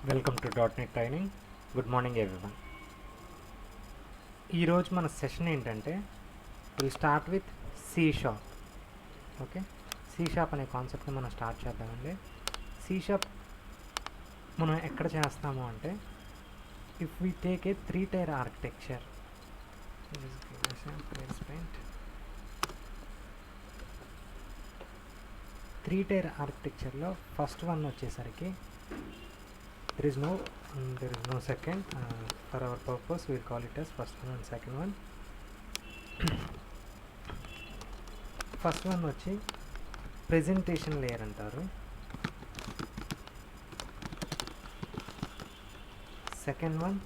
Welcome to .NET training. Good morning everyone. ఈరోజు మన session ఏంటంటే will start with C sharp. Okay, C sharp అనే కాన్సెప్ట్ని మనం స్టార్ట్ చేద్దామండి. సి షార్ప్ మనం ఎక్కడ చేస్తాము అంటే if we take a 3-tier architecture. 3-tier ఆర్కిటెక్చర్లో ఫస్ట్ వన్ వచ్చేసరికి there is no second. For our purpose we'll call it as first one and second one. First one వచ్చి ప్రెజెంటేషన్ లేయర్ అంటారు. Second one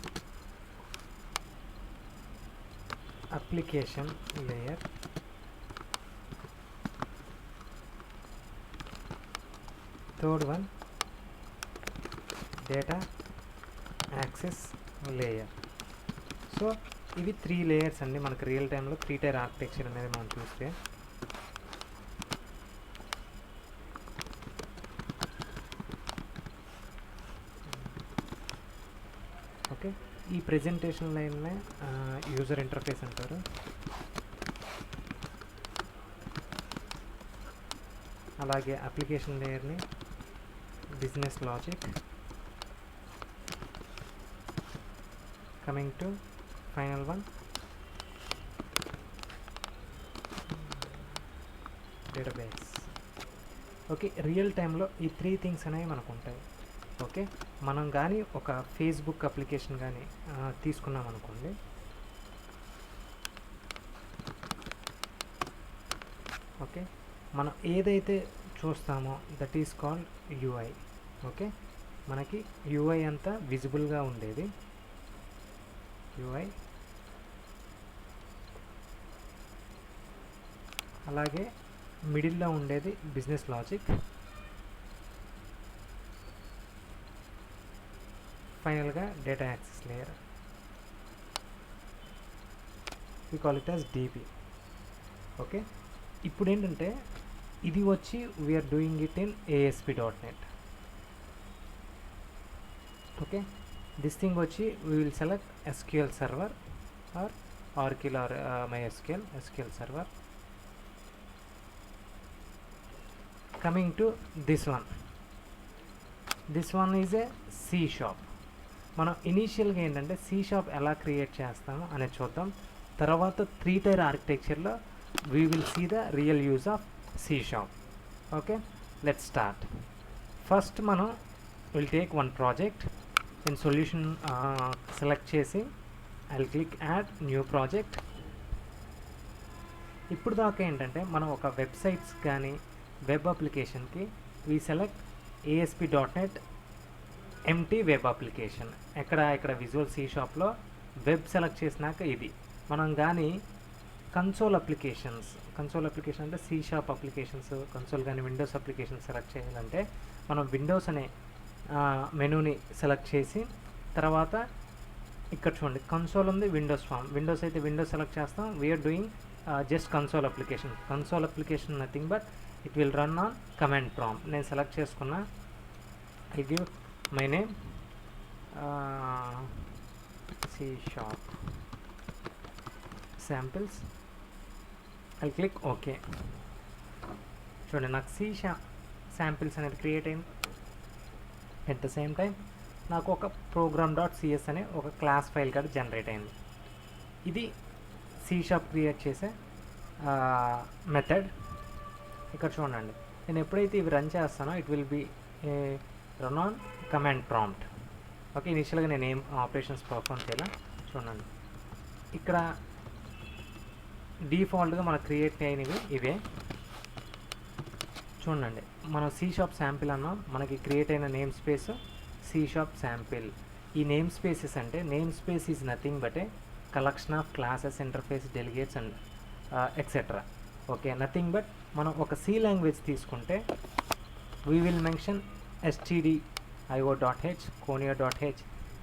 application layer. Third one data access layer. So ఇవి 3 layers అండి మనకు real టైంలో 3-tier architecture అనేది మనం చూస్తే. Okay, ఈ ప్రెజెంటేషన్ లైన్నే యూజర్ ఇంటర్ఫేస్ అంటారు. అలాగే అప్లికేషన్ లేయర్ని business logic. Coming to final one database. Okay, real టైంలో ఈ 3 థింగ్స్ అనేవి మనకు ఉంటాయి. ఓకే, మనం కానీ ఒక ఫేస్బుక్ అప్లికేషన్ కానీ తీసుకున్నాం అనుకోండి. ఓకే, మనం ఏదైతే చూస్తామో that is called UI. Okay, మనకి యూఐ అంతా విజిబుల్గా ఉండేది యూఐ. అలాగే మిడిల్లో ఉండేది బిజినెస్ లాజిక్. ఫైనల్గా data access layer. We call it as DB. Okay, ఇప్పుడు ఏంటంటే ఇది వచ్చి we're doing it in ASP.NET. Okay, this thing వచ్చి we will select SQL server or Oracle or MySQL SQL server. Coming to this one is a C sharp. మనం ఇనీషియల్గా ఏంటంటే C sharp ఎలా create చేస్తామో అనేది చూద్దాం. తర్వాత 3-tier ఆర్కిటెక్చర్లో we will see the real use of C sharp. Okay, let's start. First మనం will take one project. in solution select చేసి I'll click add new project. ఇప్పుడు దాకా ఏంటంటే మనం ఒక వెబ్సైట్స్ కానీ వెబ్ అప్లికేషన్కి we select ASP.NET empty web application. ఇక్కడ విజువల్ సి షాప్లో వెబ్ సెలెక్ట్ చేసినాక ఇది మనం కానీ కన్సోల్ అప్లికేషన్ అంటే సి షాప్ అప్లికేషన్స్ కన్సోల్ కానీ విండోస్ అప్లికేషన్ సెలెక్ట్ చేయాలంటే మనం విండోస్ అనే మెనూని సెలెక్ట్ చేసి తర్వాత ఇక్కడ చూడండి కన్సోల్ ఉంది, విండోస్ ఫామ్. విండోస్ అయితే విండోస్ సెలెక్ట్ చేస్తాం. We're doing just console application nothing but it will run on command prompt. నేను సెలెక్ట్ చేసుకున్నా. I give my name C sharp samples. I click okay. చూడండి నాకు సి శాంపిల్స్ అనేది create అయింది. At the same time నాకు ఒక program.cs అనే ఒక క్లాస్ ఫైల్ కూడా జనరేట్ అయింది. ఇది సి షార్ప్ క్రియేట్ చేసే మెథడ్. ఇక్కడ చూడండి నేను ఎప్పుడైతే ఇవి రన్ చేస్తానో it will be run on command prompt. Okay, ఇనిషియల్గా నేను ఏం ఆపరేషన్స్ పర్ఫామ్ చేయాలి చూడండి. ఇక్కడ డిఫాల్ట్గా మనకు క్రియేట్ అయినవి ఇవే చూడండి. మనం సి షాప్ శాంపిల్ అన్నాం, మనకి క్రియేట్ అయిన name space C sharp sample. ఈ నేమ్ స్పేసెస్ అంటే name space is nothing but a collection of classes, interface, delegates and etcetera. Okay, nothing but మనం ఒక సి లాంగ్వేజ్ తీసుకుంటే we will mention stdio.h conio.h.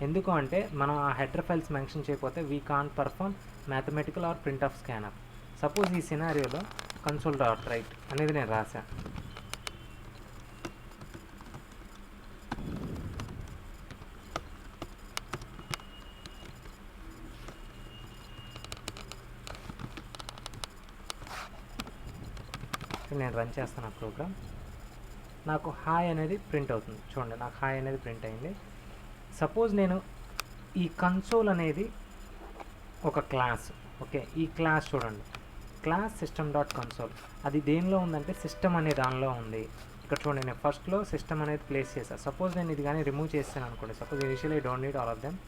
ఎందుకు అంటే మనం ఆ హెడర్ ఫైల్స్ మెన్షన్ చేయకపోతే we can't perform mathematical or print of scanner. Suppose ఈ సినారియోలో console.write అనేది నేను రాశాను. నేను రన్ చేస్తాను ఆ ప్రోగ్రామ్. నాకు హాయ్ అనేది ప్రింట్ అవుతుంది. చూడండి, నాకు హాయ్ అనేది ప్రింట్ అయింది. సపోజ్ నేను ఈ కన్సోల్ అనేది ఒక క్లాస్. ఓకే, ఈ క్లాస్ చూడండి, క్లాస్ సిస్టమ్ డాట్ కన్సోల్. అది దేనిలో ఉందంటే సిస్టమ్ అనే దానిలో ఉంది. ఇక్కడ చూడండి, నేను ఫస్ట్లో సిస్టమ్ అనేది ప్లేస్ చేశాను. సపోజ్ నేను ఇది కానీ రిమూవ్ చేస్తాను అనుకోండి. Suppose initially don't need all of them,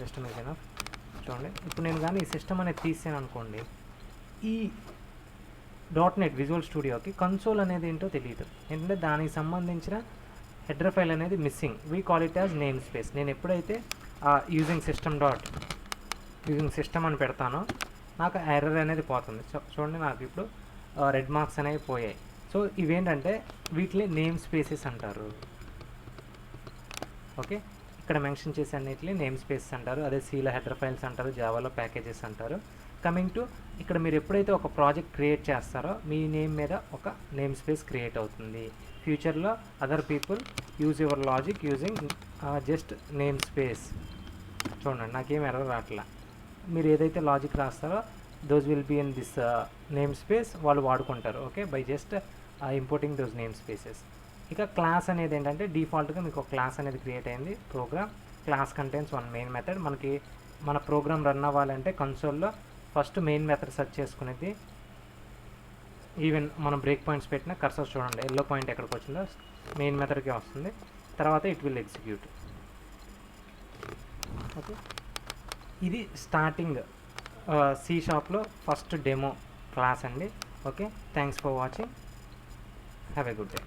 system is enough. చూడండి, ఇప్పుడు నేను కానీ ఈ సిస్టమ్ అనేది తీసాను అనుకోండి, ఈ .NET విజువల్ స్టూడియోకి కన్సోల్ అనేది ఏంటో తెలియదు. ఏంటంటే దానికి సంబంధించిన హెడర్ ఫైల్ అనేది missing. We call it as name space. నేను ఎప్పుడైతే యూజింగ్ సిస్టమ్ అని పెడతానో నాకు ఎర్రర్ అనేది పోతుంది. చూడండి, నాకు ఇప్పుడు రెడ్ మార్క్స్ అనేవి పోయాయి. సో ఇవేంటంటే వీటిని నేమ్ స్పేసెస్ అంటారు. ఓకే, ఇక్కడ మెన్షన్ చేసే అన్నిటిని నేమ్ స్పేసెస్ అంటారు. అదే సీలో హెడర్ ఫైల్స్ అంటారు, జావాలో ప్యాకేజెస్ అంటారు. కమింగ్ టు ఇక్కడ మీరు ఎప్పుడైతే ఒక ప్రాజెక్ట్ క్రియేట్ చేస్తారో మీ నేమ్ మీద ఒక నేమ్ స్పేస్ క్రియేట్ అవుతుంది. ఫ్యూచర్లో other people use your logic using just name space. చూడండి, నాకేం ఎర్రర్ రావట్లా. మీరు ఏదైతే లాజిక్ రాస్తారో those will be in this name space వాళ్ళు వాడుకుంటారు. Okay, by just importing those name spaces. ఇక క్లాస్ అనేది ఏంటంటే డిఫాల్ట్గా మీకు ఒక క్లాస్ అనేది క్రియేట్ అయింది. Program class contains one main method. మనకి మన ప్రోగ్రామ్ రన్ అవ్వాలంటే కన్సోల్లో ఫస్ట్ మెయిన్ మెథడ్ సెర్చ్ చేసుకునేది. ఈవెన్ మనం బ్రేక్ పాయింట్స్ పెట్టిన కర్సర్ చూడండి, ఎల్లో పాయింట్ ఎక్కడికి వచ్చిందో మెయిన్ మెథడ్కి వస్తుంది. తర్వాత ఇట్ విల్ ఎగ్జిక్యూట్. ఓకే, ఇది starting C# first demo class అండి. Okay, thanks for watching. Have a good day.